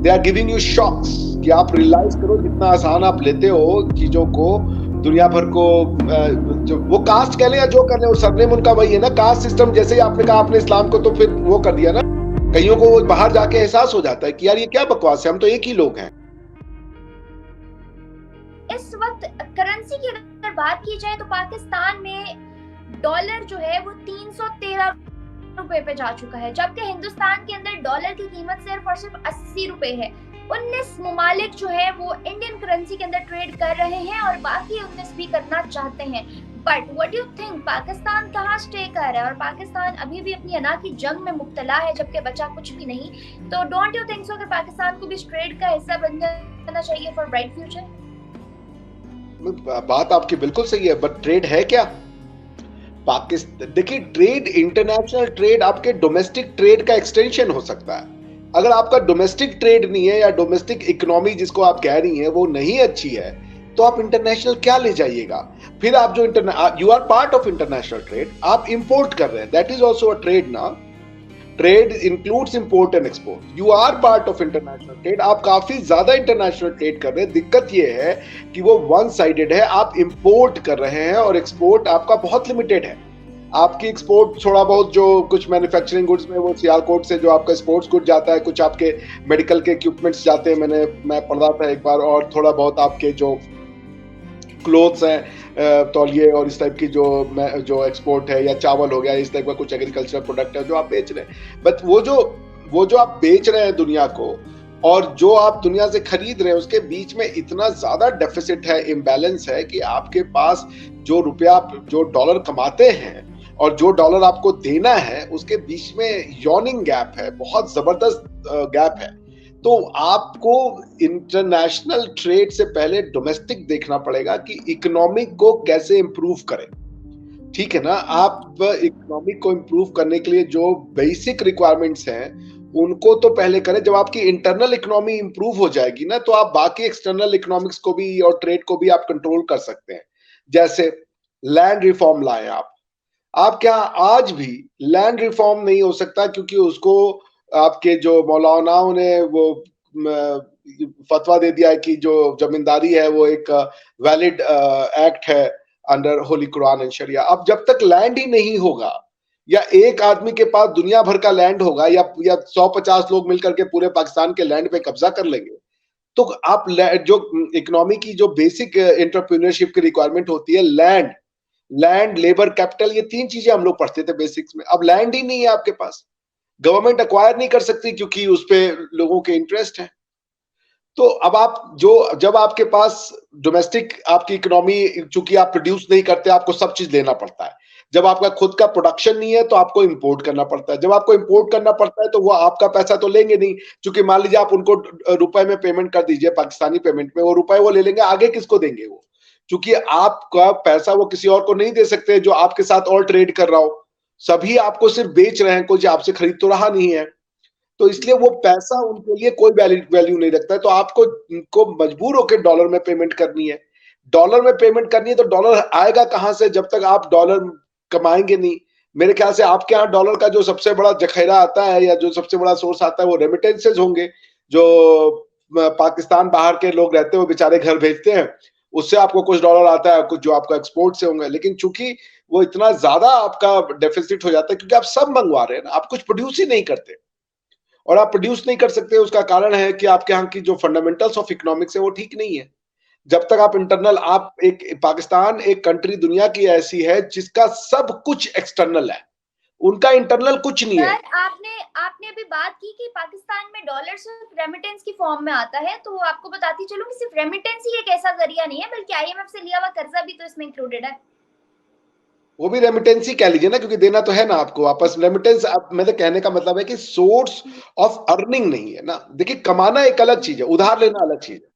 They are giving you shocks कि आप realise करो जितना आसान आप लेते हो चीजों को, दुनिया भर को जो वो कास्ट कह ले या जो कर ले, वो सरनेम उनका वही है ना, कास्ट सिस्टम। जैसे ही आपने कहा आपने इस्लाम को तो फिर वो कर दिया ना, कईयों को वो बाहर जाके एहसास हो जाता है कि यार ये क्या बकवास है, हम तो एक ही लोग हैं। इस वक्त करेंसी की अगर बात की जाए तो पाकिस्तान में डॉलर जो है वो 313 रुपए पे जा चुका है, जबकि हिंदुस्तान के अंदर डॉलर की कीमत सिर्फ और सिर्फ 80 रुपए है। 19 ममालिक जो है वो इंडियन करेंसी के अंदर ट्रेड कर रहे हैं और बाकी 19 भी करना चाहते हैं। But what do you think, Pakistan कहाँ स्टे कर रहा है? और पाकिस्तान अभी भी अपनी अना की जंग में मुब्तला है, जबकि बचा कुछ भी नहीं। तो डोंट यू थिंक सो कि पाकिस्तान को भी इस ट्रेड का हिस्सा बन जाना चाहिए फॉर ब्राइट फ्यूचर? बात आपकी बिल्कुल सही है, बट ट्रेड है क्या? पाकिस्तान देखिए, ट्रेड, इंटरनेशनल ट्रेड आपके डोमेस्टिक ट्रेड का एक्सटेंशन हो सकता है। अगर आपका डोमेस्टिक ट्रेड नहीं है या डोमेस्टिक इकोनॉमी जिसको आप कह रही हैं वो नहीं अच्छी है, तो आप इंटरनेशनल क्या ले जाइएगा? फिर आप जो you are part of international trade, आप इंपोर्ट कर रहे हैं, that is also a trade ना। Trade includes import and export. You are part of international trade, आप काफी ज्यादा इंटरनेशनल ट्रेड कर रहे हैं। दिक्कत ये है कि वो वन साइडेड है, आप इंपोर्ट कर रहे हैं और एक्सपोर्ट आपका बहुत लिमिटेड है। आपकी एक्सपोर्ट थोड़ा बहुत जो कुछ मैन्युफैक्चरिंग गुड्स में वो सियालकोट से जो आपका स्पोर्ट्स गुड जाता है, कुछ आपके मेडिकल के इक्विपमेंट्स जाते हैं, मैं पढ़ रहा था एक बार, और थोड़ा बहुत आपके जो क्लोथ्स हैं, तौलिए और इस टाइप की जो एक्सपोर्ट है, या चावल हो गया, इस टाइप का कुछ एग्रीकल्चर प्रोडक्ट है जो आप बेच रहे हैं। बट वो जो आप बेच रहे हैं दुनिया को और जो आप दुनिया से खरीद रहे हैं, उसके बीच में इतना ज्यादा डेफिसिट है, इम्बैलेंस है कि आपके पास जो रुपया, जो डॉलर कमाते हैं और जो डॉलर आपको देना है, उसके बीच में यॉर्निंग गैप है, बहुत जबरदस्त गैप है। तो आपको इंटरनेशनल ट्रेड से पहले डोमेस्टिक देखना पड़ेगा कि इकोनॉमिक को कैसे इंप्रूव करें। ठीक है ना? आप इकोनॉमिक को इंप्रूव करने के लिए जो बेसिक रिक्वायरमेंट्स हैं उनको तो पहले करें। जब आपकी इंटरनल इकोनॉमी इंप्रूव हो जाएगी ना, तो आप बाकी एक्सटर्नल इकोनॉमिक्स को भी और ट्रेड को भी आप कंट्रोल कर सकते हैं। जैसे लैंड रिफॉर्म लाएं आप क्या आज भी लैंड रिफॉर्म नहीं हो सकता, क्योंकि उसको आपके जो मौलानाओं ने वो फतवा दे दिया है कि जो जमींदारी है वो एक वैलिड एक्ट है अंडर होली कुरान एंड शरिया। अब जब तक लैंड ही नहीं होगा, या एक आदमी के पास दुनिया भर का लैंड होगा, या 150 लोग मिलकर के पूरे पाकिस्तान के लैंड पे कब्जा कर लेंगे, तो आप जो इकोनॉमी की जो बेसिक एंटरप्रेन्योरशिप की रिक्वायरमेंट होती है, लैंड, लेबर, कैपिटल, ये 3 चीजें हम लोग पढ़ते थे बेसिक्स में। अब लैंड ही नहीं है आपके पास, गवर्नमेंट अक्वायर नहीं कर सकती क्योंकि उस पे लोगों के इंटरेस्ट है। तो अब जब आपके पास डोमेस्टिक आपकी इकोनॉमी, चूंकि आप प्रोड्यूस नहीं करते, आपको सब चीज लेना पड़ता है। जब आपका खुद का प्रोडक्शन नहीं है तो आपको इंपोर्ट करना पड़ता है। जब आपको इंपोर्ट करना पड़ता है तो वो आपका पैसा तो लेंगे नहीं, क्योंकि मान लीजिए आप उनको रुपए में पेमेंट कर दीजिए, पाकिस्तानी पेमेंट में, वो रुपए वो ले लेंगे, आगे किसको देंगे वो? क्योंकि आपका पैसा वो किसी और को नहीं दे सकते जो आपके साथ और ट्रेड कर रहा हो। सभी आपको सिर्फ बेच रहे हैं, कोई आपसे खरीद तो रहा नहीं है। तो इसलिए वो पैसा उनके लिए कोई वैल्यू नहीं रखता है। तो आपको उनको मजबूर होकर डॉलर में पेमेंट करनी है। डॉलर में पेमेंट करनी है तो डॉलर आएगा कहां से जब तक आप डॉलर कमाएंगे नहीं? मेरे ख्याल से आपके यहाँ डॉलर का जो सबसे बड़ा जखेरा आता है या जो सबसे बड़ा सोर्स आता है वो रेमिटेंसेज होंगे, जो पाकिस्तान बाहर के लोग रहते हैं वो बेचारे घर भेजते हैं, उससे आपको कुछ डॉलर आता है, कुछ जो आपका एक्सपोर्ट से होंगे। लेकिन चूंकि वो इतना ज्यादा आपका डेफिसिट हो जाता है क्योंकि आप सब मंगवा रहे हैं ना, आप कुछ प्रोड्यूस ही नहीं करते। और आप प्रोड्यूस नहीं कर सकते, उसका कारण है कि आपके यहाँ की जो फंडामेंटल्स ऑफ इकोनॉमिक्स है वो ठीक नहीं है। जब तक आप इंटरनल, आप पाकिस्तान एक कंट्री दुनिया की ऐसी है जिसका सब कुछ एक्सटर्नल है, उनका इंटरनल कुछ नहीं है। आपने अभी बात की कि पाकिस्तान में डॉलर सिर्फ रेमिटेंस की फॉर्म में आता है, तो आपको बताती चलूं कि सिर्फ रेमिटेंस ही एक ऐसा जरिया नहीं है, बल्कि आईएमएफ से लिया हुआ कर्जा भी तो इसमें इंक्लूडेड है। वो भी रेमिटेंस ही कह लीजिए ना, क्योंकि देना तो है ना आपको वापस। रेमिटेंस, मेरे कहने का मतलब है कि सोर्स ऑफ अर्निंग नहीं है ना। देखिए, कमाना एक अलग चीज है, उधार लेना अलग चीज है।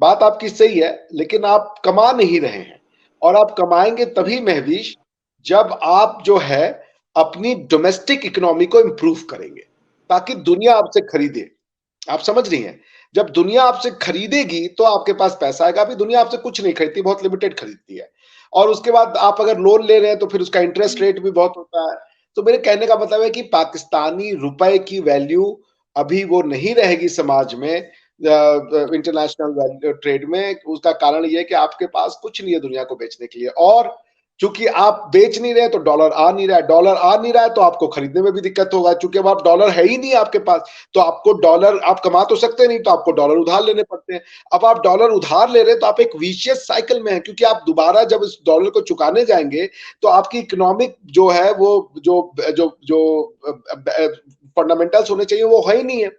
बात आपकी सही है, लेकिन आप कमा नहीं रहे हैं। और आप कमाएंगे तभी महवीश जब आप जो है अपनी डोमेस्टिक इकोनॉमी को इंप्रूव करेंगे, ताकि दुनिया आपसे खरीदे। आप समझ रही हैं? जब दुनिया आपसे खरीदेगी तो आपके पास पैसा आएगा। अभी दुनिया आपसे कुछ नहीं खरीदती, बहुत लिमिटेड खरीदती है। और उसके बाद आप अगर लोन ले रहे हैं तो फिर उसका इंटरेस्ट रेट भी बहुत होता है। तो मेरे कहने का मतलब है कि पाकिस्तानी रुपए की वैल्यू अभी वो नहीं रहेगी समाज में, इंटरनेशनल ट्रेड में। उसका कारण ये है कि आपके पास कुछ नहीं है दुनिया को बेचने के लिए, और चूंकि आप बेच नहीं रहे तो डॉलर आ नहीं रहा है, डॉलर आ नहीं रहा है तो आपको खरीदने में भी दिक्कत होगा, चूंकि अब आप डॉलर है ही नहीं आपके पास, तो आपको डॉलर आप कमा तो सकते नहीं, तो आपको डॉलर उधार लेने पड़ते हैं। अब आप डॉलर उधार ले रहे हैं तो आप एक विशियस साइकिल में हैं, क्योंकि आप दोबारा जब इस डॉलर को चुकाने जाएंगे तो आपकी इकोनॉमिक जो है वो जो जो जो फंडामेंटल्स होने चाहिए वो है ही नहीं है।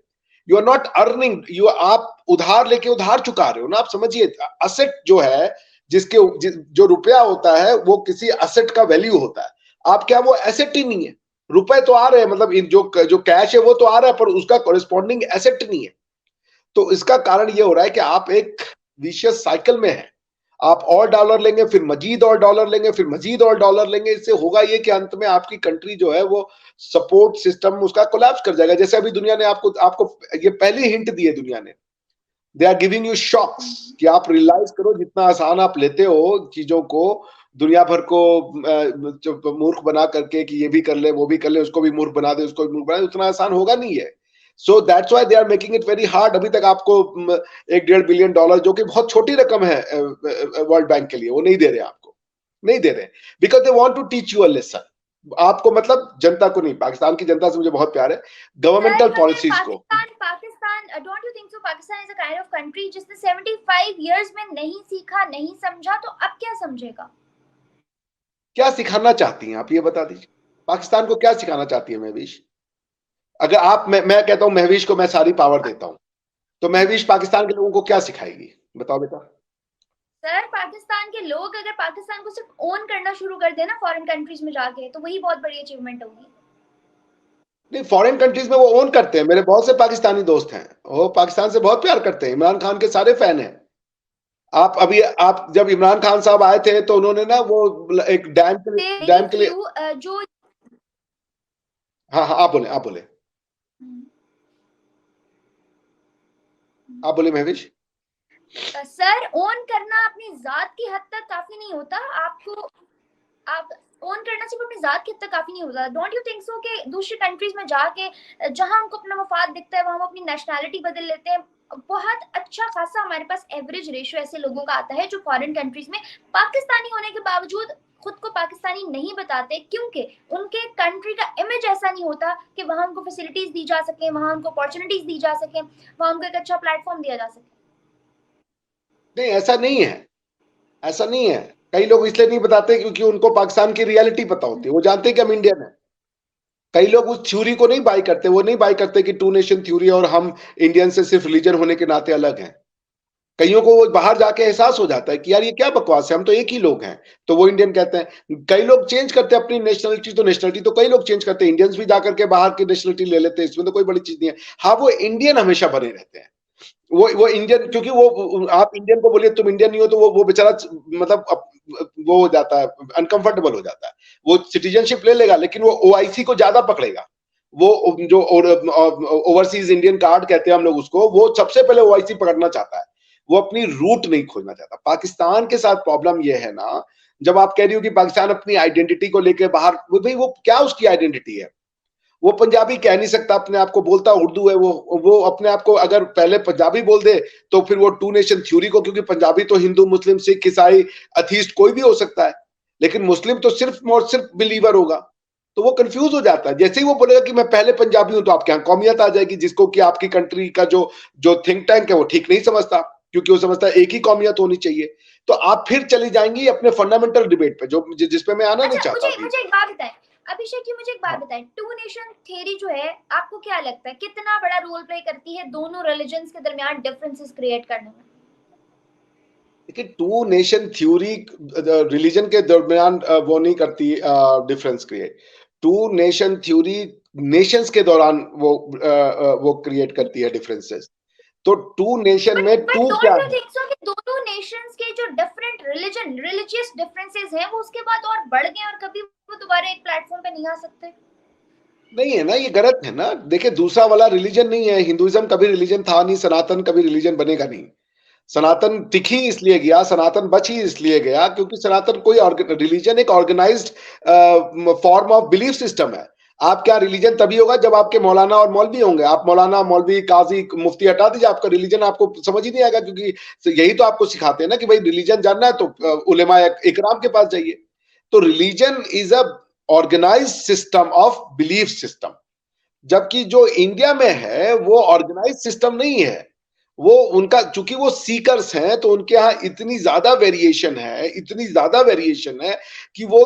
यू आर नॉट अर्निंग, आप उधार लेके उधार चुका रहे हो ना। आप समझिए, असेट जो है, जो रुपया होता है वो किसी असेट का वैल्यू होता है। आप क्या, वो एसेट ही नहीं है। रुपए तो आ रहे हैं, मतलब जो कैश है वो तो आ रहा है, पर उसका कॉरेस्पॉन्डिंग एसेट नहीं है। तो इसका कारण ये हो रहा है कि आप एक विशियस साइकिल में हैं। आप और डॉलर लेंगे, फिर मजीद और डॉलर लेंगे, फिर मजीद और डॉलर लेंगे। इससे होगा ये कि अंत में आपकी कंट्री जो है वो सपोर्ट सिस्टम उसका कोलैप्स कर जाएगा। जैसे अभी दुनिया ने आपको आपको ये पहली हिंट दी है दुनिया ने। They are giving you shocks कि आप रियलाइज करो जितना आसान आप लेते हो चीजों को, दुनिया भर को मूर्ख बना करके कि ये भी कर ले वो भी कर ले, उसको भी मूर्ख बना दे उसको भी मूर्ख बना दे, उतना आसान होगा नहीं है। So that's why they are making it very hard. अभी तक आपको $1.5 बिलियन जो कि बहुत छोटी रकम है वर्ल्ड बैंक के लिए, वो नहीं दे रहे आपको, नहीं दे रहे, because they want to teach you a lesson. आपको, मतलब जनता को नहीं, पाकिस्तान की जनता से मुझे बहुत प्यार है, गवर्नमेंटल पॉलिसीज को। Pakistan, don't you think so Pakistan is a kind of country जिसने 75 इयर्स में नहीं सीखा, नहीं समझा, तो अब क्या समझेगा? क्या सिखाना चाहती हैं आप, ये बता दीजिए। पाकिस्तान को क्या सिखाना चाहती है महवीश? अगर आप, मैं कहता हूं महवीश को मैं सारी पावर देता हूं, तो महवीश पाकिस्तान के लोगों को क्या सिखाएगी, बताओ बेटा। सर, पाकिस्तान के लोग अगर पाकिस्तान को सिर्फ ओन करना शुरू कर देना फॉरेन कंट्रीज में जाके, तो वही बहुत बड़ी अचीवमेंट होगी। नहीं, फॉरेन कंट्रीज में वो ओन करते हैं। मेरे बहुत से पाकिस्तानी दोस्त हैं, वो पाकिस्तान से बहुत प्यार करते हैं, इमरान खान के सारे फैन हैं। आप जब इमरान खान साहब आए थे तो उन्होंने ना वो एक डैम के लिए जो हाँ हाँ, आप बोले आप बोले महवीश। सर, ओन करना अपनी जात की हद तक काफी नहीं होता। आप ओन करना सिर्फ अपनी जात की हद तक काफी नहीं होता। डोंट यू थिंक सो कि दूसरी कंट्रीज में जाके जहां उनको अपना मफाद दिखता है वहां वो अपनी नेशनैलिटी बदल लेते हैं। बहुत अच्छा खासा हमारे पास एवरेज रेशियो ऐसे लोगों का आता है जो फॉरेन कंट्रीज में पाकिस्तानी होने के बावजूद खुद को पाकिस्तानी नहीं बताते, क्योंकि उनके कंट्री का इमेज ऐसा नहीं होता कि वहां उनको फैसिलिटीज दी जा सके, वहां उनको अपॉर्चुनिटीज दी जा सके, वहां उनको एक अच्छा प्लेटफॉर्म दिया जा सके। नहीं, ऐसा नहीं है, ऐसा नहीं है। कई लोग इसलिए नहीं बताते क्योंकि उनको पाकिस्तान की रियलिटी पता होती है, वो जानते हैं कि हम इंडियन है। कई लोग उस थ्योरी को नहीं बाई करते, वो नहीं बाई करते कि टू नेशन थ्योरी और हम इंडियन से सिर्फ रिलीजन होने के नाते अलग हैं। कईयों को वो बाहर जाके एहसास हो जाता है कि यार ये क्या बकवास है, हम तो एक ही लोग हैं, तो वो इंडियन कहते हैं। कई लोग चेंज करते हैं अपनी नेशनलिटी, तो नेशनलिटी तो कई लोग चेंज करते हैं, इंडियंस भी जाकर के बाहर की नेशनलिटी ले लेते हैं, इसमें तो कोई बड़ी चीज नहीं है। हाँ, वो इंडियन हमेशा बने रहते हैं, वो इंडियन, क्योंकि वो आप इंडियन को बोलिए तुम इंडियन नहीं हो तो वो बेचारा मतलब वो हो जाता है, अनकंफर्टेबल हो जाता है। वो सिटीजनशिप ले लेगा लेकिन वो ओआईसी को ज्यादा पकड़ेगा। वो जो ओवरसीज इंडियन कार्ड कहते हैं हम लोग उसको, वो सबसे पहले ओआईसी पकड़ना चाहता है, वो अपनी रूट नहीं खोजना चाहता। पाकिस्तान के साथ प्रॉब्लम ये है ना, जब आप कह रही हो कि पाकिस्तान अपनी आइडेंटिटी को लेकर बाहर, भाई वो क्या उसकी आइडेंटिटी है? वो पंजाबी कह नहीं सकता अपने आप को, बोलता उर्दू है। वो अपने आप को अगर पहले पंजाबी बोल दे तो फिर वो टू नेशन थ्योरी को, क्योंकि पंजाबी तो हिंदू मुस्लिम सिख ईसाई अथीस्ट कोई भी हो सकता है, लेकिन मुस्लिम तो सिर्फ और सिर्फ बिलीवर होगा, तो वो कंफ्यूज हो जाता है। जैसे ही वो बोलेगा कि मैं पहले पंजाबी हूं तो आपके यहाँ कौमियत आ जाएगी, जिसको कि आपकी कंट्री का जो थिंक टैंक है वो ठीक नहीं समझता, क्योंकि वो समझता है एक ही कौमियत होनी चाहिए। तो आप फिर चली जाएंगी अपने फंडामेंटल डिबेट पे, जो जिसपे मैं आना नहीं चाहता। मुझे एक बात बताएं अभिषेक जी, मुझे एक बात बताएं, टू नेशन थ्योरी जो है आपको क्या लगता है कितना बड़ा रोल प्ले करती है दोनों रिलीजन्स के दरमियान डिफरेंसेस क्रिएट करने में? देखिए, टू नेशन थ्योरी रिलीजन के दरमियान वो नहीं करती difference create. Two nation theory nations के दौरान वो क्रिएट करती है डिफरेंसेस। तो टू नेशन में टू क्या है? दोनों नेशंस के जो डिफरेंट रिलीजियस डिफरेंसेस हैं वो उसके बाद और बढ़ गए और कभी वो दोबारा एक प्लेटफॉर्म पे नहीं आ सकते? नहीं है ना, ये गलत है ना। देखिए, दूसरा वाला रिलीजन नहीं है, हिंदुइज्म कभी रिलीजन था नहीं, सनातन कभी रिलीजन बनेगा नहीं। सनातन टिक ही इसलिए गया, सनातन बच ही इसलिए गया क्योंकि सनातन कोई रिलीजन एक organised form of belief system है। आप क्या रिलीजन तभी होगा जब आपके मौलाना और मौलवी होंगे। आप मौलाना, मौलवी, काजी, मुफ्ती हटा दीजिए, आपका रिलीजन आपको समझ ही नहीं आएगा, क्योंकि यही तो आपको सिखाते हैं ना कि भाई रिलीजन जानना है तो उलेमा इकराम के पास जाइए। तो religion is a organise system of belief system, जबकि जो इंडिया में है वो ऑर्गेनाइज सिस्टम नहीं है। वो उनका, चूंकि वो सीकर्स हैं तो उनके यहाँ इतनी ज्यादा वेरिएशन है, इतनी ज्यादा वेरिएशन है कि वो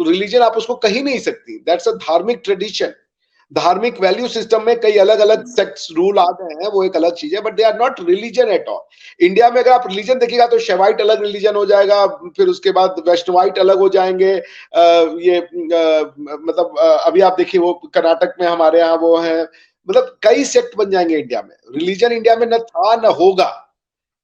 रिलीजन आप उसको कही नहीं सकती। दैट्स अ धार्मिक ट्रेडिशन। धार्मिक वैल्यू सिस्टम में कई अलग अलग सेक्ट्स रूल आ गए हैं, वो एक अलग चीज है, but they are not religion at all. India में अगर आप रिलीजन देखिएगा तो शैवाइट अलग रिलीजन हो जाएगा, फिर उसके बाद वैष्णवाइट अलग हो जाएंगे। मतलब अभी आप देखिए वो कर्नाटक में हमारे यहाँ वो है, मतलब कई सेक्ट बन जाएंगे इंडिया में। रिलीजन इंडिया में न था न होगा।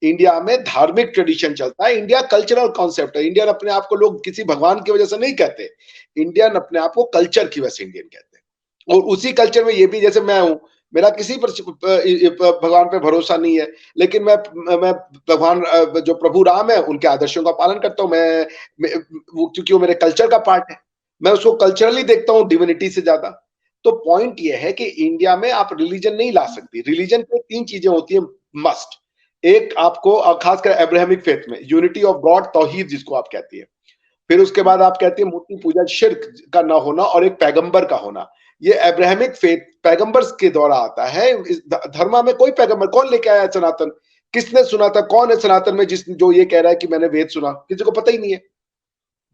इंडिया में धार्मिक ट्रेडिशन चलता है। इंडिया कल्चरल कॉन्सेप्ट है। इंडियन अपने आप को लोग किसी भगवान की वजह से नहीं कहते, इंडियन अपने आप को कल्चर की वजह से इंडियन कहते हैं। और उसी कल्चर में ये भी, जैसे मैं हूं, मेरा किसी पर भगवान पे भरोसा नहीं है, लेकिन मैं भगवान जो प्रभु राम है उनके आदर्शों का पालन करता हूं। क्योंकि वो मेरे कल्चर का पार्ट है, मैं उसको कल्चरली देखता हूँ डिविनिटी से ज्यादा। तो पॉइंट ये है कि इंडिया में आप रिलीजन नहीं ला सकती। रिलीजन पे तीन चीजें होती है मस्ट। एक आपको, खासकर अब्राहमिक फेथ में, यूनिटी ऑफ गॉड, तौहीद जिसको आप कहती है। फिर उसके बाद आप कहती है मूर्ति पूजा, शिर्क का ना होना, और एक पैगंबर का होना। ये अब्राहमिक फेथ पैगंबर्स के द्वारा आता है। इस धर्म में कोई पैगंबर, कौन लेके आया सनातन? किसने सुना था? कौन है सनातन में जो ये कह रहा है कि मैंने वेद सुना? किसी को पता ही नहीं है।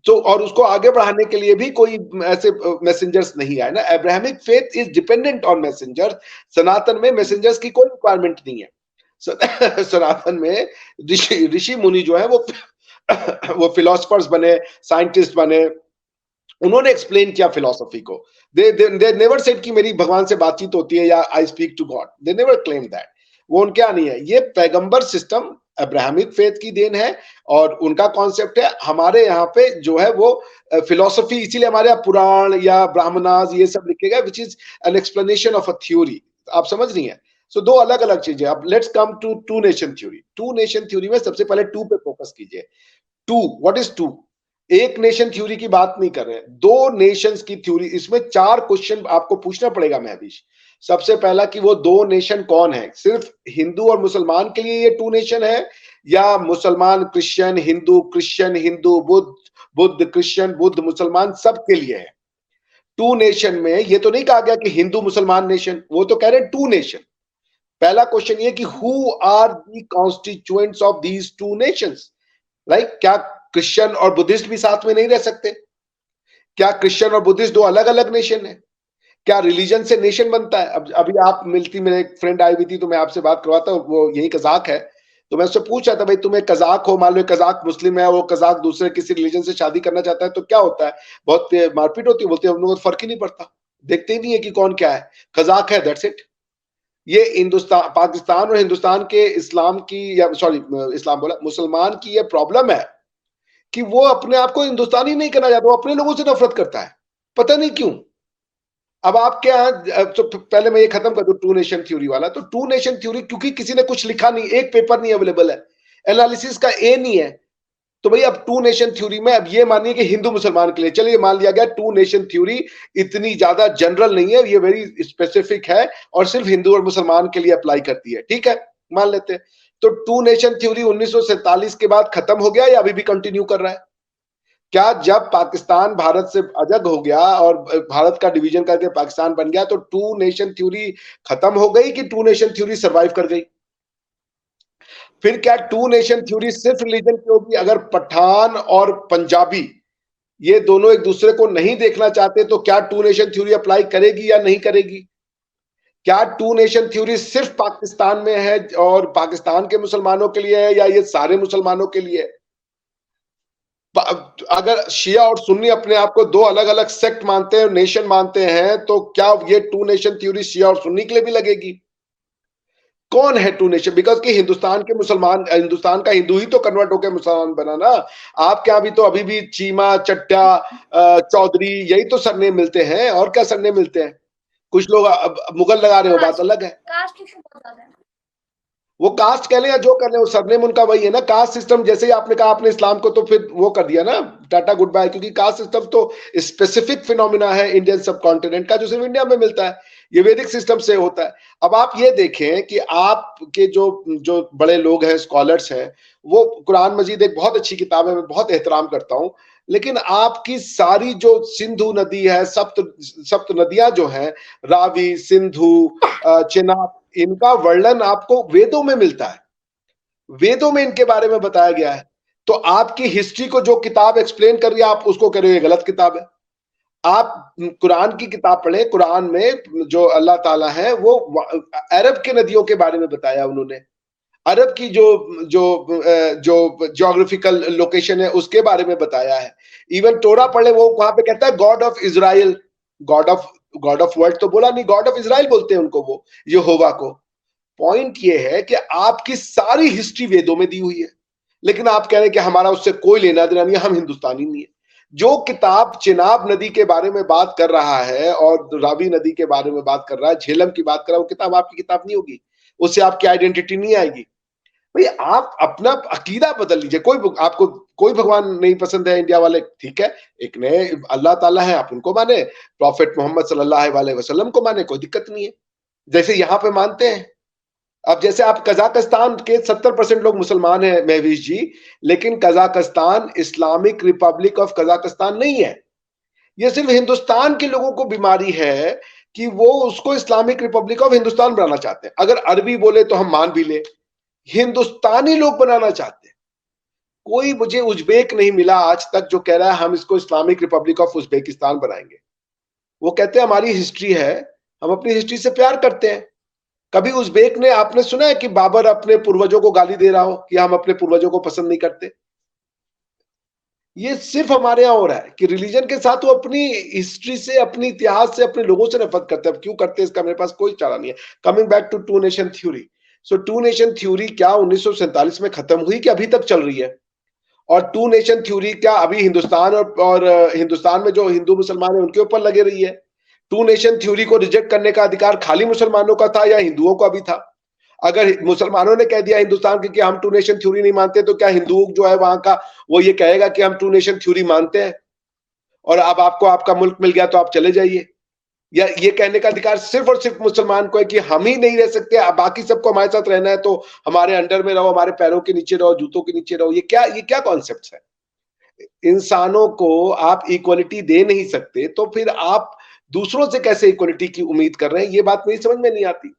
तो और उसको आगे बढ़ाने के लिए भी कोई ऐसे मैसेंजर्स नहीं आए ना। Abrahamic faith is dependent on messengers. Sanatan में मैसेंजर्स की कोई रिक्वायरमेंट नहीं है। सनातन में ऋषि मुनि जो है वो फिलोसफर्स बने, साइंटिस्ट बने, उन्होंने एक्सप्लेन किया फिलोसफी को। दे नेवर सेड कि मेरी भगवान से बातचीत होती है या I speak to God. They never claim that. वो उनके यहाँ नहीं है। ये पैगंबर सिस्टम अब्राहमिक फेथ की देन है और उनका कॉन्सेप्ट है। हमारे यहाँ पे जो है वो फिलोसफी, इसीलिए हमारे यहाँ पुराण या ब्राह्मणाज ये सब लिखे गए, which is an explanation of a theory. आप समझ रही हैं? सो दो अलग अलग चीजें। अब let's come to two nation theory. Two nation theory में सबसे पहले टू पे फोकस कीजिए। Two, what is two? एक नेशन थ्योरी की बात नहीं कर रहे हैं, दो नेशंस की थ्योरी। इसमें चार क्वेश्चन आपको पूछना पड़ेगा महबीश। सबसे पहला कि वो दो नेशन कौन है? सिर्फ हिंदू और मुसलमान के लिए ये टू नेशन है, या मुसलमान Christian, Hindu Christian, Hindu Buddha, Buddha Christian, Buddha मुसलमान, सबके लिए है? टू नेशन में ये तो नहीं कहा गया कि हिंदू मुसलमान नेशन, वो तो कह रहे हैं टू नेशन। पहला क्वेश्चन ये कि who are the constituents of these two nations? Right? क्या क्रिश्चियन और बुद्धिस्ट भी साथ में नहीं रह सकते? क्या क्रिश्चियन और बुद्धिस्ट दो अलग अलग नेशन है? क्या रिलीजन से नेशन बनता है? अब अभी आप मिलती, मेरे एक फ्रेंड आई हुई थी तो मैं आपसे बात करवाता हूँ, वो यही कजाक है। तो मैं उससे पूछा था, भाई तुम्हें कजाक हो, मान लो कजाक मुस्लिम है, वो कजाक दूसरे किसी रिलीजन से शादी करना चाहता है तो क्या होता है? बहुत मारपीट होती है। बोलते हैं हम लोगों को फर्क ही नहीं पड़ता, देखते ही नहीं है कि कौन क्या है, कजाक है, दैट्स इट। ये हिंदुस्तान, पाकिस्तान और हिंदुस्तान के इस्लाम की, या सॉरी इस्लाम बोला, मुसलमान की ये प्रॉब्लम है कि वो अपने आप को हिंदुस्तानी नहीं करना चाहता, वो अपने लोगों से नफरत करता है, पता नहीं क्यों। अब आप क्या, तो पहले मैं ये खत्म कर दूं टू नेशन थ्योरी वाला। तो टू नेशन थ्योरी क्योंकि किसी ने कुछ लिखा नहीं, एक पेपर नहीं अवेलेबल है, एनालिसिस का ए नहीं है, तो भाई अब टू नेशन थ्योरी में अब ये मानिए कि हिंदू मुसलमान के लिए, चलिए मान लिया गया टू नेशन थ्योरी इतनी ज्यादा जनरल नहीं है, ये वेरी स्पेसिफिक है और सिर्फ हिंदू और मुसलमान के लिए अप्लाई करती है, ठीक है, मान लेते हैं। तो टू नेशन थ्योरी 1947 के बाद खत्म हो गया या अभी भी कंटिन्यू कर रहा है? क्या जब पाकिस्तान भारत से अलग हो गया और भारत का डिवीजन करके पाकिस्तान बन गया तो टू नेशन थ्योरी खत्म हो गई कि टू नेशन थ्योरी सरवाइव कर गई? फिर क्या टू नेशन थ्योरी सिर्फ रिलीजन की होगी? अगर पठान और पंजाबी ये दोनों एक दूसरे को नहीं देखना चाहते तो क्या टू नेशन थ्योरी अप्लाई करेगी या नहीं करेगी? क्या टू नेशन थ्योरी सिर्फ पाकिस्तान में है और पाकिस्तान के मुसलमानों के लिए है, या ये सारे मुसलमानों के लिए है? अगर शिया और सुन्नी अपने आप को दो अलग अलग सेक्ट मानते हैं, नेशन मानते हैं, तो क्या ये टू नेशन थ्योरी शिया और सुन्नी के लिए भी लगेगी? कौन है टू नेशन? बिकॉज कि हिंदुस्तान के मुसलमान, हिंदुस्तान का हिंदू ही तो कन्वर्ट होकर मुसलमान बना ना। आपके यहाँ भी तो अभी भी चीमा, चट्टा, चौधरी, यही तो सरनेम मिलते हैं, और क्या सरनेम मिलते हैं? कुछ लोग मुगल लगा रहे हो, बात अलग है। वो कास्ट कह लें या जो कर लें, वो सरनेम उनका वही है ना, कास्ट सिस्टम। जैसे ही आपने कहा आपने इस्लाम को, तो फिर वो कर दिया ना, टाटा गुड बाय, क्योंकि कास्ट सिस्टम तो स्पेसिफिक फिनोमिना है इंडियन सब कॉन्टिनेंट का, जो सिर्फ इंडिया में मिलता है, ये वैदिक सिस्टम से होता है। अब आप ये देखें कि आपके जो जो बड़े लोग हैं, स्कॉलर्स हैं, वो कुरान मजीद एक बहुत अच्छी किताब है, मैं बहुत एहतराम करता हूं, लेकिन आपकी सारी जो सिंधु नदी है, सप्त नदियां जो हैं, रावी, सिंधु, चेनाब, इनका वर्णन आपको वेदों में मिलता है, वेदों में इनके बारे में बताया गया है। तो आपकी हिस्ट्री को जो किताब एक्सप्लेन कर रही है, आप उसको कह रहे हो ये गलत किताब है। आप कुरान की किताब पढ़ें, कुरान में जो अल्लाह ताला है वो अरब के नदियों के बारे में बताया उन्होंने, अरब की जो जो जो ज्योग्राफिकल लोकेशन है उसके बारे में बताया है। इवन टोरा पढ़े, वो वहां पे कहता है God of Israel, God of world तो बोला नहीं, गॉड ऑफ इजराइल बोलते हैं उनको, वो यहोवा को। पॉइंट ये है कि आपकी सारी हिस्ट्री वेदों में दी हुई है, लेकिन आप कह रहे हैं कि हमारा उससे कोई लेना देना नहीं है, हम हिंदुस्तानी नहीं है। जो किताब चिनाब नदी के बारे में बात कर रहा है और रावी नदी के बारे में बात कर रहा है, झेलम की बात कर रहा है, वो किताब आपकी किताब नहीं होगी, उससे आपकी आइडेंटिटी नहीं आएगी। भाई आप अपना अकीदा बदल लीजिए। आपको कोई भगवान नहीं पसंद है इंडिया वाले, ठीक है, एक नए अल्लाह ताला है, आप उनको माने, प्रॉफिट मोहम्मद सल्लल्लाहु अलैहि वसल्लम को माने, कोई दिक्कत नहीं है, जैसे यहाँ पे मानते हैं। अब जैसे आप कजाकिस्तान के 70% लोग मुसलमान हैं महवीश जी, लेकिन Kazakhstan Islamic Republic of Kazakhstan नहीं है। ये सिर्फ हिंदुस्तान के लोगों को बीमारी है कि वो उसको इस्लामिक रिपब्लिक ऑफ हिंदुस्तान बनाना चाहते हैं। अगर अरबी बोले तो हम मान भी ले, हिंदुस्तानी लोग बनाना चाहते हैं। कोई मुझे उज्बेक नहीं मिला आज तक जो कह रहा है हम इसको इस्लामिक रिपब्लिक ऑफ उज्बेकिस्तान बनाएंगे। वो कहते हैं हमारी हिस्ट्री है, हम अपनी हिस्ट्री से प्यार करते हैं। कभी उज्बेक ने, आपने सुना है कि बाबर अपने पूर्वजों को गाली दे रहा हो कि हम अपने पूर्वजों को पसंद नहीं करते? ये सिर्फ हमारे यहाँ हो रहा है कि रिलीजन के साथ वो अपनी हिस्ट्री से, अपने इतिहास से, अपने लोगों से नफरत करते हैं। अब क्यों करते हैं इसका मेरे पास कोई चारा नहीं है। Coming back to two nation theory, so two nation theory क्या 1947 में खत्म हुई कि अभी तक चल रही है? और टू नेशन थ्योरी क्या अभी हिंदुस्तान और हिंदुस्तान में जो हिंदू मुसलमान है उनके ऊपर लगे रही है? टू नेशन थ्योरी को रिजेक्ट करने का अधिकार खाली मुसलमानों का था या हिंदुओं का भी था? अगर मुसलमानों ने कह दिया हिंदुस्तान के कि हम टू नेशन थ्योरी नहीं मानते, तो क्या हिंदू जो है वहां का वो ये कहेगा कि हम टू नेशन थ्योरी मानते हैं और अब आपको आपका मुल्क मिल गया तो आप चले जाइए? या ये कहने का अधिकार सिर्फ और सिर्फ मुसलमान को है कि हम ही नहीं रह सकते, बाकी सबको हमारे साथ रहना है तो हमारे अंडर में रहो, हमारे पैरों के नीचे रहो, जूतों के नीचे रहो? ये क्या कॉन्सेप्ट है? इंसानों को आप इक्वलिटी दे नहीं सकते तो फिर आप दूसरों से कैसे इक्वलिटी की उम्मीद कर रहे हैं? ये बात मेरी समझ में नहीं आती।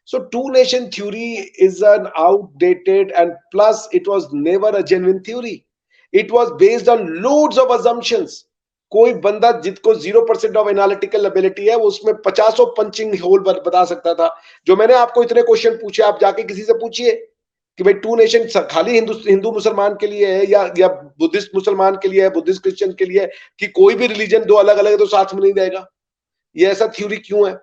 So two nation theory is an outdated, and plus it was never a genuine theory. It was based on loads of assumptions. कोई बंदा जिसको 0% ऑफ एनालिटिकल एबिलिटी है वो उसमें 50 पंचिंग होल बता सकता था। जो मैंने आपको इतने क्वेश्चन पूछे, आप जाके किसी से पूछिए कि भाई टू नेशन खाली हिंदू मुसलमान के लिए है या बुद्धिस्ट मुसलमान के लिए है, बुद्धिस्ट क्रिश्चियन के लिए है, कि कोई भी रिलीजन दो अलग अलग है तो साथ में नहीं रहेगा? ये ऐसा थ्योरी क्यों है?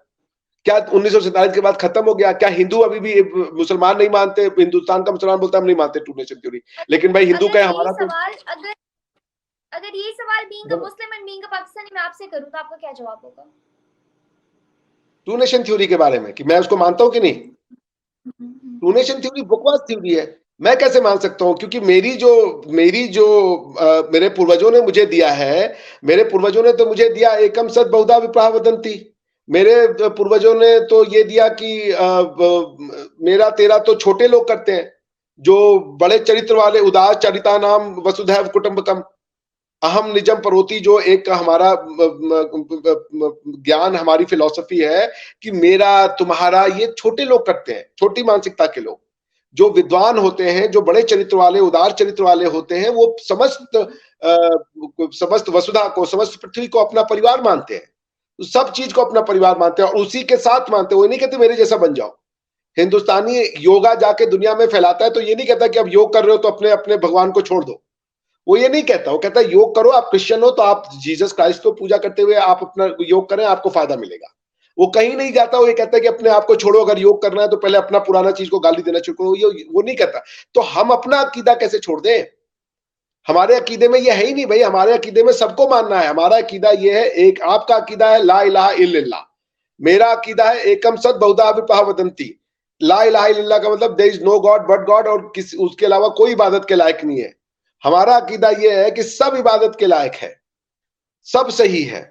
क्या 1947 के बाद खत्म हो गया? क्या हिंदू अभी भी मुसलमान नहीं मानते? हिंदुस्तान का मुसलमान बोलता है हम नहीं मानते टू नेशन थ्योरी, लेकिन भाई हिंदू का हमारा तो अगर यही सवाल being a Muslim and being a Pakistani मैं आपसे करूं तो आपका क्या जवाब होगा टू नेशन थ्योरी के बारे में, कि मैं उसको मानता हूं कि नहीं? टू नेशन थ्योरी बकवास थ्योरी है। मैं कैसे मान सकता हूं? क्योंकि मेरी जो मेरे पूर्वजों ने मुझे दिया है, मेरे पूर्वजों ने तो मुझे दिया एकम सत बहुधा विप्राह वदंती। मेरे पूर्वजों ने तो ये दिया कि मेरा तेरा तो छोटे लोग करते हैं, जो बड़े चरित्र वाले उदार चरिता नाम वसुधैव कुटुंबकम अहम निजम परोती, जो एक हमारा ज्ञान, हमारी फिलॉसफी है कि मेरा तुम्हारा, ये छोटे लोग करते हैं, छोटी मानसिकता के लोग। जो विद्वान होते हैं, जो बड़े चरित्र वाले, उदार चरित्र वाले होते हैं, वो समस्त वसुधा को, समस्त पृथ्वी को अपना परिवार मानते हैं, सब चीज को अपना परिवार मानते हैं और उसी के साथ मानते हैं। वो नहीं कहते मेरे जैसा बन जाओ। हिंदुस्तानी योगा जाके दुनिया में फैलाता है तो ये नहीं कहता कि अब योग कर रहे हो तो अपने अपने भगवान को छोड़ दो। वो ये नहीं कहता। वो कहता है योग करो, आप क्रिश्चियन हो तो आप जीसस क्राइस्ट को पूजा करते हुए आप अपना योग करें, आपको फायदा मिलेगा। वो कहीं नहीं जाता। वो ये कहता है कि अपने आप को छोड़ो, अगर योग करना है तो पहले अपना पुराना चीज को गाली देना शुरू करो। वो नहीं कहता। तो हम अपना अकीदा कैसे छोड़ दें? हमारे अकीदे में ये है ही नहीं भाई। हमारे अकीदे में सबको मानना है। हमारा अकीदा ये है, एक आपका अकीदा है ला इलाहा इल्लल्लाह, मेरा अकीदा है एकम सत बहुधा विप्राह वदंती। ला इलाहा इल्लल्लाह का मतलब there is no God but God, और किसी उसके अलावा कोई इबादत के लायक नहीं है। हमारा अकीदा यह है कि सब इबादत के लायक है, सब सही है।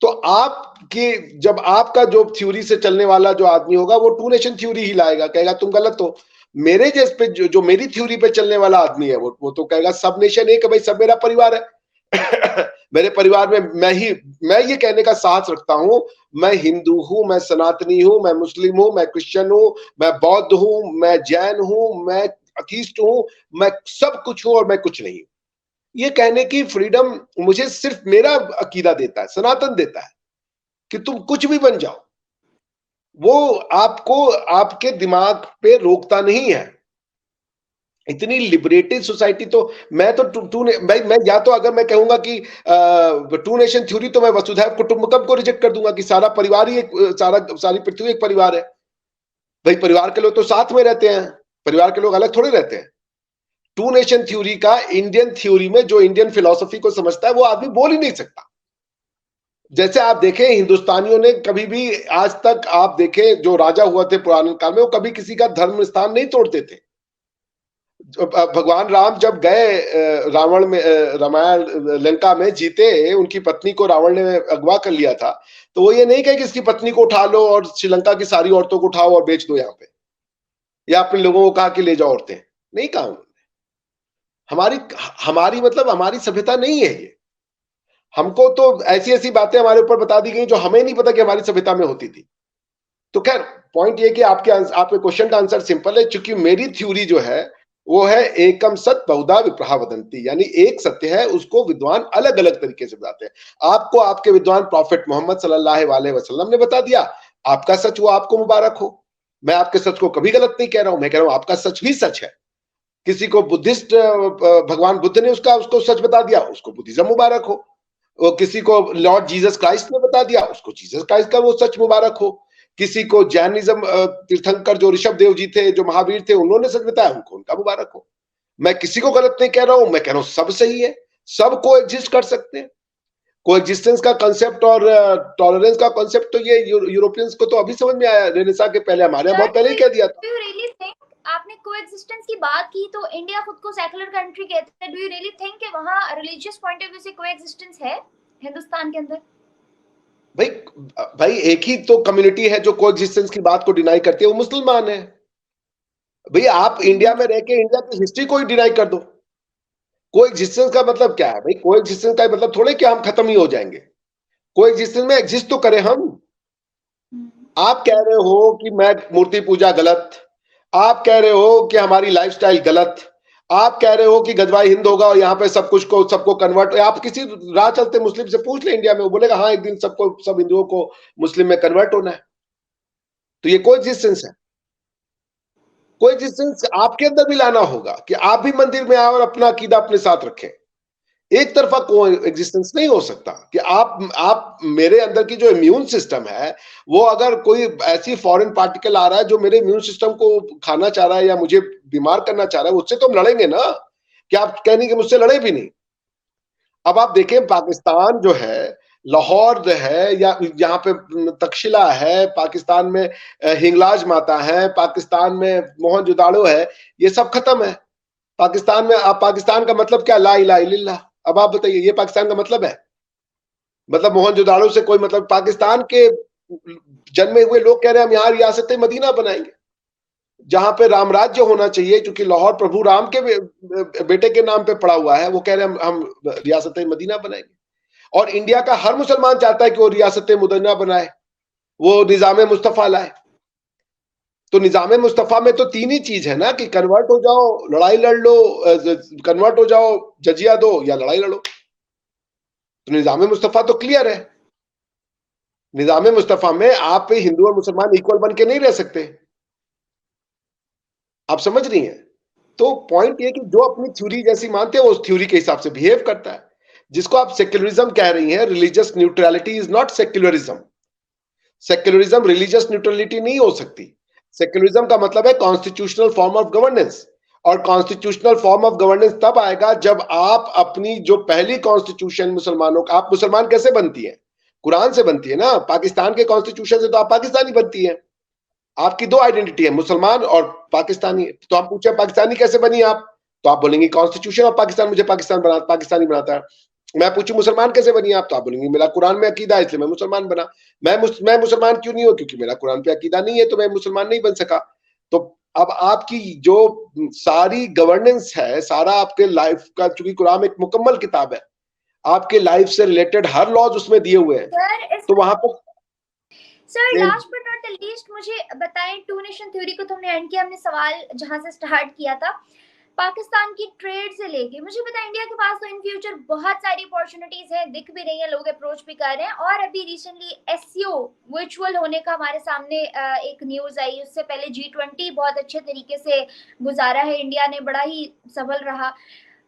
तो आपके जब आपका जो थ्योरी से चलने वाला जो आदमी होगा वो टू नेशन थ्योरी ही लाएगा, कहेगा तुम गलत हो। मेरे जैसे पे जो मेरी थ्योरी पे चलने वाला आदमी है वो तो कहेगा सब नेशन एक है भाई, सब मेरा परिवार है। मेरे परिवार में मैं ये कहने का साहस रखता हूं, मैं हिंदू हूं, मैं सनातनी हूं, मैं मुस्लिम हूं, मैं क्रिश्चियन हूं, मैं बौद्ध हूं, मैं जैन हूं, मैं अथीस्ट हूं, मैं सब कुछ हूं और मैं कुछ नहीं हूं। ये कहने की फ्रीडम मुझे सिर्फ मेरा अकीदा देता है, सनातन देता है कि तुम कुछ भी बन जाओ। वो आपको आपके दिमाग पे रोकता नहीं है। इतनी लिबरेटेड सोसाइटी तो मैं तो भाई मैं या तो अगर मैं कहूंगा कि टू नेशन थ्योरी तो मैं वसुधैव कुटुंबकम को रिजेक्ट कर दूंगा कि सारा परिवार ही सारी पृथ्वी एक परिवार है। भाई परिवार के लोग तो साथ में रहते हैं, परिवार के लोग अलग थोड़े रहते हैं। टू नेशन थ्योरी का इंडियन थ्योरी में जो इंडियन फिलॉसफी को समझता है वो आदमी बोल ही नहीं सकता। जैसे आप देखें हिंदुस्तानियों ने कभी भी आज तक आप देखें जो राजा हुआ थे पुराने काल में, वो कभी किसी का धर्म स्थान नहीं तोड़ते थे। भगवान राम जब गए रावण में रामायण लंका में जीते, उनकी पत्नी को रावण ने अगवा कर लिया था, तो वो ये नहीं कहे कि इसकी पत्नी को उठा लो और श्रीलंका की सारी औरतों को उठाओ और बेच दो यहाँ पे, या अपने लोगों को कहा कि ले जाओ औरतें, नहीं कहा उन्होंने। हमारी हमारी मतलब हमारी सभ्यता नहीं है ये। हमको तो ऐसी ऐसी बातें हमारे ऊपर बता दी गई जो हमें नहीं पता कि हमारी सभ्यता में होती थी। तो खैर पॉइंट ये कि आपके क्वेश्चन का आंसर सिंपल है, क्योंकि मेरी थ्योरी जो है वो है एकम सत बहुधा विप्रहा वदंती, यानी एक सत्य है, उसको विद्वान अलग अलग तरीके से बताते हैं। आपको आपके विद्वान प्रॉफिट मोहम्मद सल्लल्लाहु अलैहि वसल्लम ने बता दिया, आपका सच वो आपको मुबारक हो। मैं आपके सच को कभी गलत नहीं कह रहा हूं, मैं कह रहा हूं आपका सच भी सच है। किसी को बुद्धिस्ट भगवान बुद्ध ने उसको सच बता दिया, उसको बुद्धिज्म मुबारक हो। वो किसी को लॉर्ड जीसस क्राइस्ट ने बता दिया, उसको जीसस क्राइस्ट का वो सच मुबारक हो। किसी को जैनिज्म तीर्थंकर जो ऋषभ देव जी थे, जो महावीर थे, उन्होंने सच बताया, उनको उनका मुबारक हो। मैं किसी को गलत नहीं कह रहा हूं, मैं कह रहा हूं सब सही है, सब को एग्जिस्ट कर सकते हैं। को एग्जिस्टेंस का कॉन्सेप्ट और टॉलरेंस का कॉन्सेप्ट तो ये यूरोपियंस को तो अभी समझ में आया, रेनेसां के पहले, हमारे बहुत पहले ही कह दिया था। आपने कोएग्जिस्टेंस की बात की, तो इंडिया खुद को सेकुलर कंट्री कहते हैं। डू यू रियली थिंक कि वहां रिलीजियस पॉइंट ऑफ व्यू से कोएग्जिस्टेंस है हिंदुस्तान के अंदर? भाई एक ही तो कम्युनिटी है जो कोएग्जिस्टेंस की बात को डिनाई करती है, वो मुसलमान है। भाई आप इंडिया में रह के इंडिया की हिस्ट्री को ही डिनाई कर दो। कोएग्जिस्टेंस का मतलब क्या है भाई? कोएग्जिस्टेंस का मतलब थोड़े कि हम खत्म ही हो जाएंगे। कोएग्जिस्टेंस में एग्जिस्ट तो करें हम। आप कह रहे हो कि मैं मूर्ति पूजा गलत, आप कह रहे हो कि हमारी लाइफस्टाइल गलत, आप कह रहे हो कि गजवाई हिंद होगा और यहाँ पे सब कुछ को सबको कन्वर्ट, आप किसी राह चलते मुस्लिम से पूछ ले इंडिया में, वो बोलेगा हाँ एक दिन सबको, सब हिंदुओं को मुस्लिम में कन्वर्ट होना है। तो ये कोएग्जिस्टेंस है। कोएग्जिस्टेंस आपके अंदर भी लाना होगा कि आप भी मंदिर में आए और अपना अकीदा अपने साथ रखें। एक तरफा कोएग्जिस्टेंस नहीं हो सकता कि आप मेरे अंदर की जो इम्यून सिस्टम है, वो अगर कोई ऐसी फॉरेन पार्टिकल आ रहा है जो मेरे इम्यून सिस्टम को खाना चाह रहा है या मुझे बीमार करना चाह रहा है, उससे तो हम लड़ेंगे ना। कि आप कहने कि मुझसे लड़े भी नहीं। अब आप देखें पाकिस्तान जो है, लाहौर है, या यहाँ पे तक्षशिला है, पाकिस्तान में हिंगलाज माता है, पाकिस्तान में मोहनजोदाड़ो है, ये सब खत्म है। पाकिस्तान में, आप पाकिस्तान का मतलब क्या? ला इलाहा इल्लल्लाह। अब आप बताइए ये पाकिस्तान का मतलब है? मतलब मोहनजोदाड़ो से कोई मतलब? पाकिस्तान के जन्मे हुए लोग कह रहे हैं हम यहाँ रियासत मदीना बनाएंगे, जहां पे राम राज्य होना चाहिए, क्योंकि लाहौर प्रभु राम के बेटे के नाम पे पड़ा हुआ है। वो कह रहे हैं हम रियासत मदीना बनाएंगे। और इंडिया का हर मुसलमान चाहता है कि वो रियासत मदीना बनाए, वो निजाम मुस्तफा लाए। तो निजाम मुस्तफा में तो तीन ही चीज है ना, कि कन्वर्ट हो जाओ, लड़ाई लड़ लो, कन्वर्ट हो जाओ, जजिया दो, या लड़ाई लड़ो। तो निजाम मुस्तफा तो क्लियर है। निजाम मुस्तफा में आप हिंदू और मुसलमान इक्वल बन के नहीं रह सकते। आप समझ रही हैं? तो पॉइंट ये कि जो अपनी थ्योरी जैसी मानते हैं वो उस थ्योरी के हिसाब से बिहेव करता है। जिसको आप सेक्युलरिज्म कह रही हैं, religious neutrality is not secularism. Secularism religious neutrality नहीं हो सकती। सेक्युलरिज्म का मतलब है कॉन्स्टिट्यूशनल फॉर्म ऑफ गवर्नेंस, और कॉन्स्टिट्यूशनल फॉर्म ऑफ गवर्नेंस तब आएगा जब आप अपनी जो पहली कॉन्स्टिट्यूशन मुसलमानों का, आप मुसलमान कैसे बनती है? कुरान से बनती है ना। पाकिस्तान के कॉन्स्टिट्यूशन से तो आप पाकिस्तानी बनती है। आपकी दो आइडेंटिटी है, मुसलमान और पाकिस्तानी। तो हम पूछे पाकिस्तानी कैसे बनी आप, तो आप बोलेंगे कॉन्स्टिट्यूशन ऑफ पाकिस्तान मुझे पाकिस्तानी बनाता है। मैं पूछूं मुसलमान कैसे बनी आप, तो आप बोलेंगे मेरा कुरान में अकीदा है इसलिए मैं मुसलमान बना। मैं मुसलमान क्यों नहीं हूं, क्योंकि मेरा कुरान पे अकीदा नहीं है, तो मैं मुसलमान नहीं बन सका। तो अब आपकी जो सारी गवर्नेंस है, सारा आपके लाइफ का, चूंकि कुरान एक मुकम्मल किताब है, आपके लाइफ से रिलेटेड हर लॉज उसमें दिए हुए हैं, तो वहां पर sir last but not the least मुझे बताएं, टू नेशन थ्योरी को तुमने एंड किया, हमने सवाल जहां से स्टार्ट किया था पाकिस्तान की ट्रेड से लेके, मुझे पता है इंडिया के पास तो इन फ्यूचर बहुत सारी अपॉर्चुनिटीज हैं, दिख भी रही हैं, लोग अप्रोच भी कर रहे हैं। और अभी रिसेंटली एससीओ वर्चुअल होने का हमारे सामने एक न्यूज आई, उससे पहले G20 बहुत अच्छे तरीके से गुजारा है इंडिया ने, बड़ा ही सफल रहा।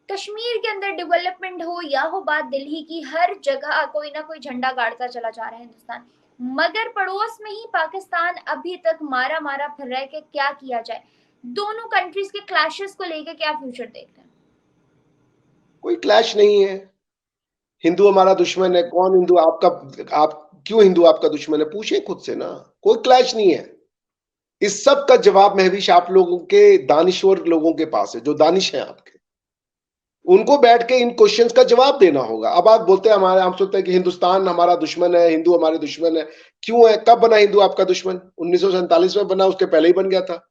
कश्मीर के अंदर डेवलपमेंट हो या हो बात दिल्ली की, हर जगह कोई ना कोई झंडा गाड़ता चला जा रहा है हिंदुस्तान, मगर पड़ोस में ही पाकिस्तान अभी तक मारा मारा फिर रहा है कि क्या किया जाए। दोनों कंट्रीज के क्लैशेस को लेकर क्या फ्यूचर देखते हैं? कोई क्लैश नहीं है। हिंदू हमारा दुश्मन है, कौन हिंदू आपका, आप क्यों हिंदू आपका दुश्मन है, पूछे खुद से ना। कोई क्लैश नहीं है। इस सब का जवाब महविश आप लोगों के दानिश्वर लोगों के पास है, जो दानिश हैं आपके, उनको बैठ के इन क्वेश्चंस का जवाब देना होगा। अब आप बोलते हैं हमारे, हम सोचते हैं कि हिंदुस्तान हमारा दुश्मन है, हिंदू हमारे दुश्मन है। क्यों है, कब बना हिंदू आपका दुश्मन? 1947 में बना, उसके पहले ही बन गया था।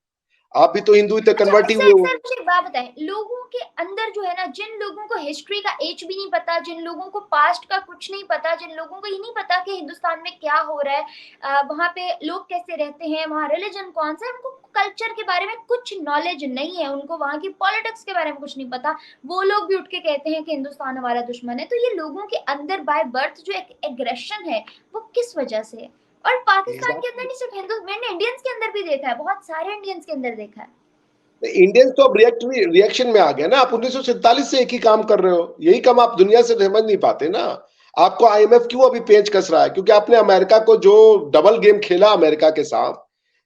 आप भी तो हिंदू थे, कन्वर्ट ही हुए हो। सर मुझे एक बात बताएं, लोगों के अंदर जो है ना, जिन लोगों को हिस्ट्री का एच भी नहीं पता, जिन लोगों को पास्ट का कुछ नहीं पता, जिन लोगों को ये नहीं पता कि हिंदुस्तान में क्या हो रहा है, वहां पे लोग कैसे रहते हैं, वहां रिलीजन कौन सा है, उनको कल्चर के बारे में कुछ नॉलेज नहीं है, उनको वहां की पॉलिटिक्स के बारे में कुछ नहीं पता, वो लोग भी उठ के कहते हैं कि हिंदुस्तान हमारा दुश्मन है। तो ये लोगों के अंदर बाय बर्थ जो एक एग्रेशन है वो किस वजह से है? और पाकिस्तान के अंदर नहीं, सिर्फ हिंदू, मैंने इंडियंस के अंदर भी देखा है, बहुत सारे इंडियंस के अंदर देखा है। इंडियंस तो अब रिएक्शन में आ गया ना। आप 1947 से एक ही काम कर रहे हो, यही काम आप दुनिया से समझ नहीं पाते ना। आपको आईएमएफ क्यों अभी पेंच कस रहा है? क्योंकि आपने अमेरिका को जो डबल गेम खेला अमेरिका के साथ,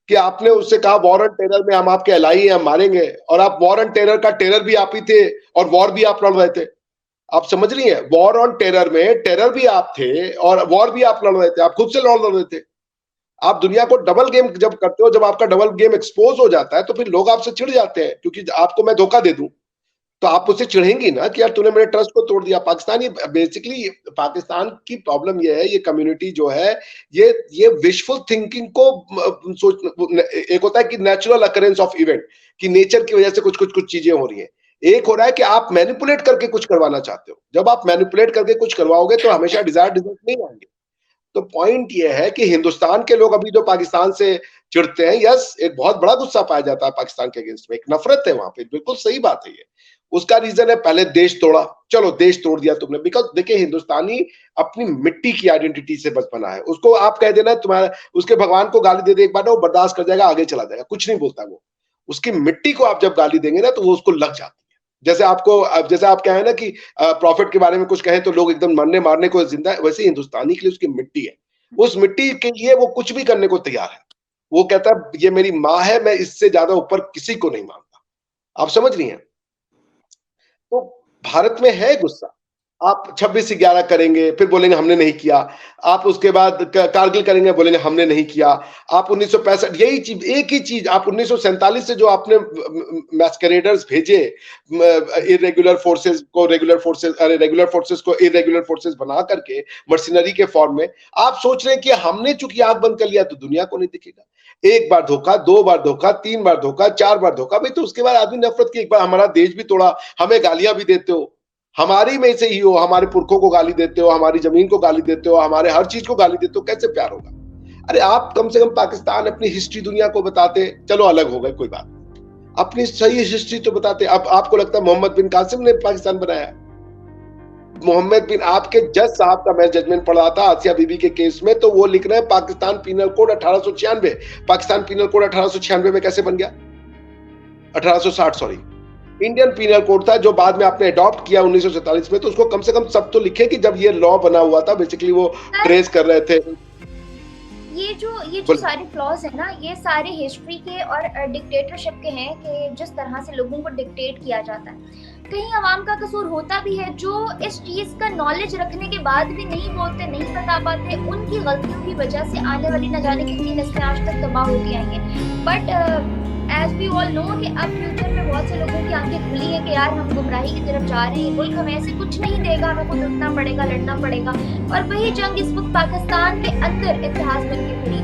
कि आपने उससे कहा वॉर ऑन टेरर में हम आपके एलाई हैं, हम मारेंगे, और आप वॉर ऑन टेरर का टेरर भी आप ही थे और वॉर भी आप लड़ रहे थे। आप समझ रही हैं, वॉर ऑन टेरर में टेरर भी आप थे और वॉर भी आप लड़ रहे थे, आप खुद से लड़ रहे थे। आप दुनिया को डबल गेम जब करते हो, जब आपका डबल गेम एक्सपोज हो जाता है, तो फिर लोग आपसे चिढ़ जाते हैं। क्योंकि आपको मैं धोखा दे दूं तो आप मुझसे चिढ़ेंगी ना कि यार तूने मेरे ट्रस्ट को तोड़ दिया। पाकिस्तान, ये बेसिकली पाकिस्तान की प्रॉब्लम ये है, ये कम्युनिटी जो है, ये विशफुल थिंकिंग को सोच, एक होता है कि नेचुरल अकरेंस ऑफ इवेंट, कि नेचर की वजह से कुछ कुछ कुछ चीजें हो रही हैं। एक हो रहा है कि आप मैनिपुलेट करके कुछ करवाना चाहते हो। जब आप मैनिपुलेट करके कुछ करवाओगे तो हमेशा डिजायर्ड रिजल्ट नहीं आएंगे। तो पॉइंट ये है कि हिंदुस्तान के लोग अभी जो पाकिस्तान से चिढ़ते हैं, यस, एक बहुत बड़ा गुस्सा पाया जाता है पाकिस्तान के अगेंस्ट में, एक नफरत है वहां पे, बिल्कुल सही बात है ये। उसका रीजन है, पहले देश तोड़ा, चलो देश तोड़ दिया तुमने। बिकॉज देखिए, हिंदुस्तानी अपनी मिट्टी की आइडेंटिटी से बच बना है। उसको आप कह देना तुम्हारा, उसके भगवान को गाली दे दे एक बार ना, वो बर्दाश्त कर जाएगा, आगे चला जाएगा, कुछ नहीं बोलता वो। उसकी मिट्टी को आप जब गाली देंगे ना, तो वो उसको लग जाती है। जैसे आप कहें ना कि प्रॉफिट के बारे में कुछ कहें तो लोग एकदम मरने मारने को जिंदा है, वैसे हिंदुस्तानी के लिए उसकी मिट्टी है। उस मिट्टी के लिए वो कुछ भी करने को तैयार है। वो कहता है ये मेरी माँ है, मैं इससे ज्यादा ऊपर किसी को नहीं मानता। आप समझ रही हैं? तो भारत में है गुस्सा। आप 26/11 करेंगे, फिर बोलेंगे हमने नहीं किया। आप उसके बाद कारगिल करेंगे, बोलेंगे हमने नहीं किया। आप 1965, यही चीज, एक ही चीज। आप 1947 से जो आपने मैस्करेडर्स भेजे, इरेगुलर फोर्सेस को रेगुलर फोर्सेस, अरे रेगुलर फोर्सेस को इरेगुलर फोर्सेस बना करके मर्सिनरी के फॉर्म में, आप सोच रहे हैं कि हमने चूंकि आंख बंद कर लिया तो दुनिया को नहीं दिखेगा। एक बार धोखा, दो बार धोखा, तीन बार धोखा, चार बार धोखा, भाई तो उसके बाद आदमी नफरत की। एक बार हमारा देश भी तोड़ा, हमें गालियां भी देते हो, हमारी में से ही हो, हमारे पुरखों को गाली देते हो, हमारी जमीन को गाली देते हो, हमारे हर चीज को गाली देते हो, कैसे प्यार होगा? अरे आप कम से कम पाकिस्तान अपनी हिस्ट्री दुनिया को बताते। चलो अलग हो गए, कोई बात, अपनी सही हिस्ट्री तो बताते। अब आपको लगता है मोहम्मद बिन कासिम ने पाकिस्तान बनाया? मोहम्मद बिन, आपके जज साहब का मैं जजमेंट पढ़ा था आसिया बीबी के केस में, तो वो लिख रहे हैं Pakistan penal code 1896। Pakistan penal code 1896 में कैसे बन गया? 1860 सॉरी। इंडियन पीनल कोड था जो बाद में आपने अडॉप्ट किया 1947 में। तो उसको कम से कम सब तो लिखे कि जब ये लॉ बना हुआ था, बेसिकली वो ट्रेस कर रहे थे। ये जो सारे फ्लॉज है ना, ये सारे हिस्ट्री के और डिक्टेटरशिप के हैं, कि जिस तरह से लोगों को डिक्टेट किया जाता है। कहीं अवाम का कसूर होता भी है, जो इस चीज का नॉलेज रखने के बाद भी नहीं बोलते, नहीं बता पाते, उनकी गलतियों की वजह से आने वाली न जाने कितनी नस्लें आज तक तबाह होती आई हैं। But as we all know कि अब फ्यूचर में बहुत से लोगों की आंखें खुली है कि यार हम गुमराही की तरफ जा रहे हैं, मुल्क हमें ऐसे कुछ नहीं देगा, हमें खुद उठना पड़ेगा, लड़ना पड़ेगा। और वही जंग इस वक्त पाकिस्तान के अंदर इतिहास बन के खड़ी